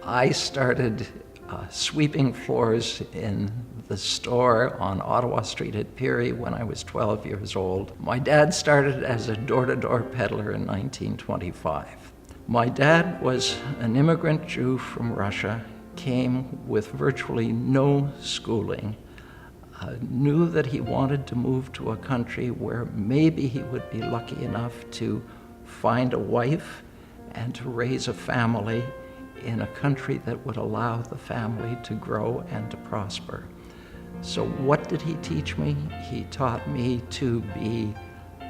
I started sweeping floors in the store on Ottawa Street at Peary when I was 12 years old. My dad started as a door-to-door peddler in 1925. My dad was an immigrant Jew from Russia, came with virtually no schooling, knew that he wanted to move to a country where maybe he would be lucky enough to find a wife and to raise a family in a country that would allow the family to grow and to prosper. So what did he teach me? He taught me to be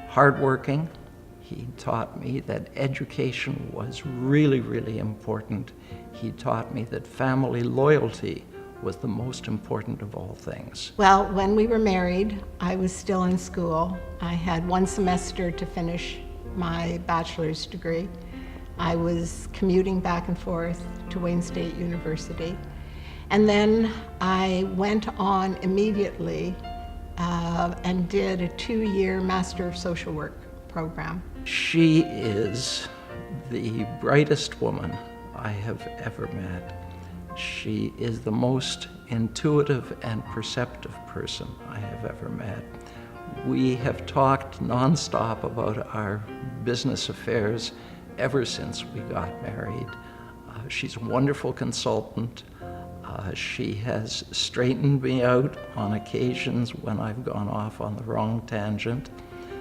hardworking. He taught me that education was really, really important. He taught me that family loyalty was the most important of all things. Well, when we were married, I was still in school. I had 1 semester to finish my bachelor's degree. I was commuting back and forth to Wayne State University. And then I went on immediately and did a 2-year Master of Social Work program. She is the brightest woman I have ever met. She is the most intuitive and perceptive person I have ever met. We have talked nonstop about our business affairs ever since we got married. She's a wonderful consultant. She has straightened me out on occasions when I've gone off on the wrong tangent.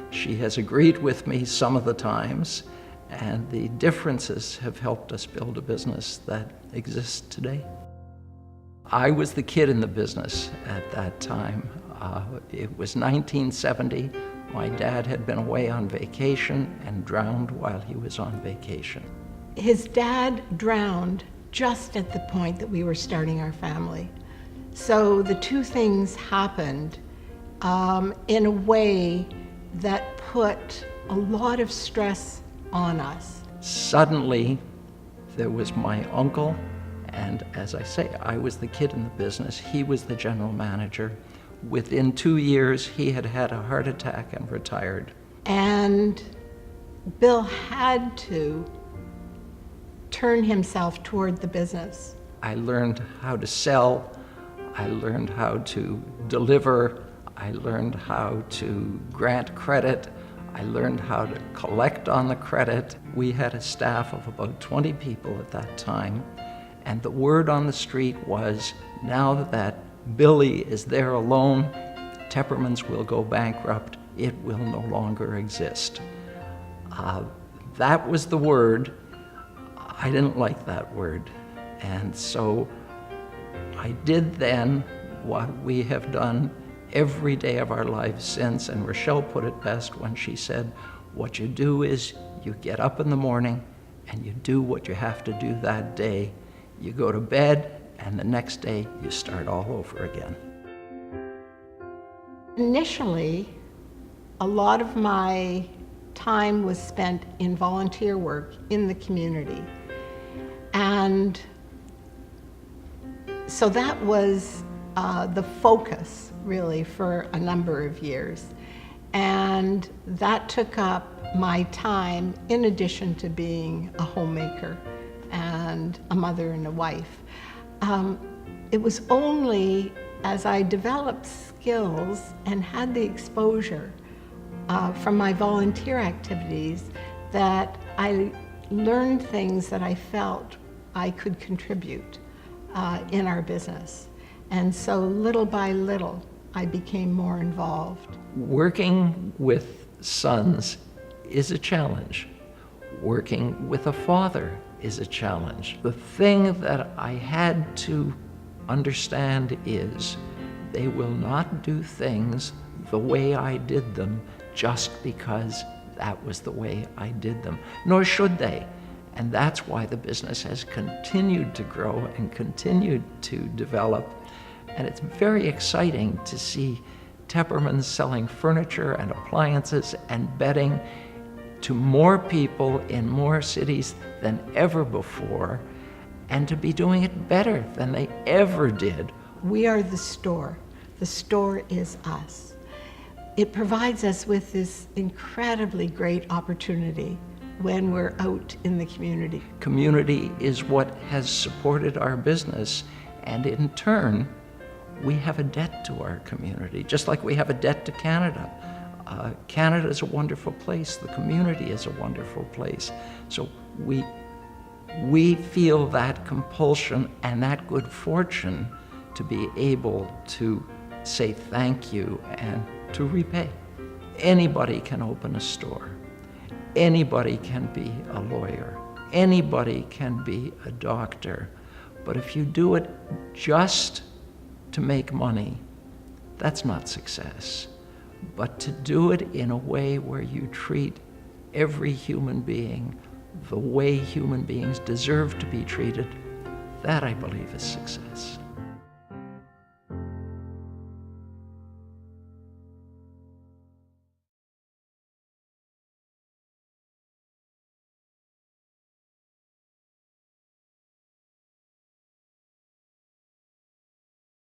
She has agreed with me some of the times, and the differences have helped us build a business that exists today. I was the kid in the business at that time. It was 1970. My dad had been away on vacation and drowned while he was on vacation. His dad drowned just at the point that we were starting our family. So the two things happened in a way that put a lot of stress on us. Suddenly, there was my uncle, and as I say, I was the kid in the business. He was the general manager. Within 2 years, he had had a heart attack and retired. And Bill had to turn himself toward the business. I learned how to sell. I learned how to deliver. I learned how to grant credit. I learned how to collect on the credit. We had a staff of about 20 people at that time, and the word on the street was, now that Billy is there alone, Teppermans will go bankrupt. It will no longer exist. That was the word. I didn't like that word. And so I did then what we have done every day of our lives since, and Rochelle put it best when she said, what you do is you get up in the morning and you do what you have to do that day. You go to bed, and the next day you start all over again. Initially, a lot of my time was spent in volunteer work in the community. And so that was the focus, really, for a number of years. And that took up my time in addition to being a homemaker and a mother and a wife. It was only as I developed skills and had the exposure from my volunteer activities that I learned things that I felt I could contribute in our business. And so little by little, I became more involved. Working with sons is a challenge. Working with a father is a challenge. The thing that I had to understand is they will not do things the way I did them just because that was the way I did them, nor should they. And that's why the business has continued to grow and continued to develop. And it's very exciting to see Teppermans selling furniture and appliances and bedding to more people in more cities than ever before, and to be doing it better than they ever did. We are the store. The store is us. It provides us with this incredibly great opportunity when we're out in the community. Community is what has supported our business, and in turn, we have a debt to our community, just like we have a debt to Canada. Canada is a wonderful place. The community is a wonderful place. So we feel that compulsion and that good fortune to be able to say thank you and to repay. Anybody can open a store. Anybody can be a lawyer. Anybody can be a doctor. But if you do it just to make money, that's not success. But to do it in a way where you treat every human being the way human beings deserve to be treated, that I believe is success.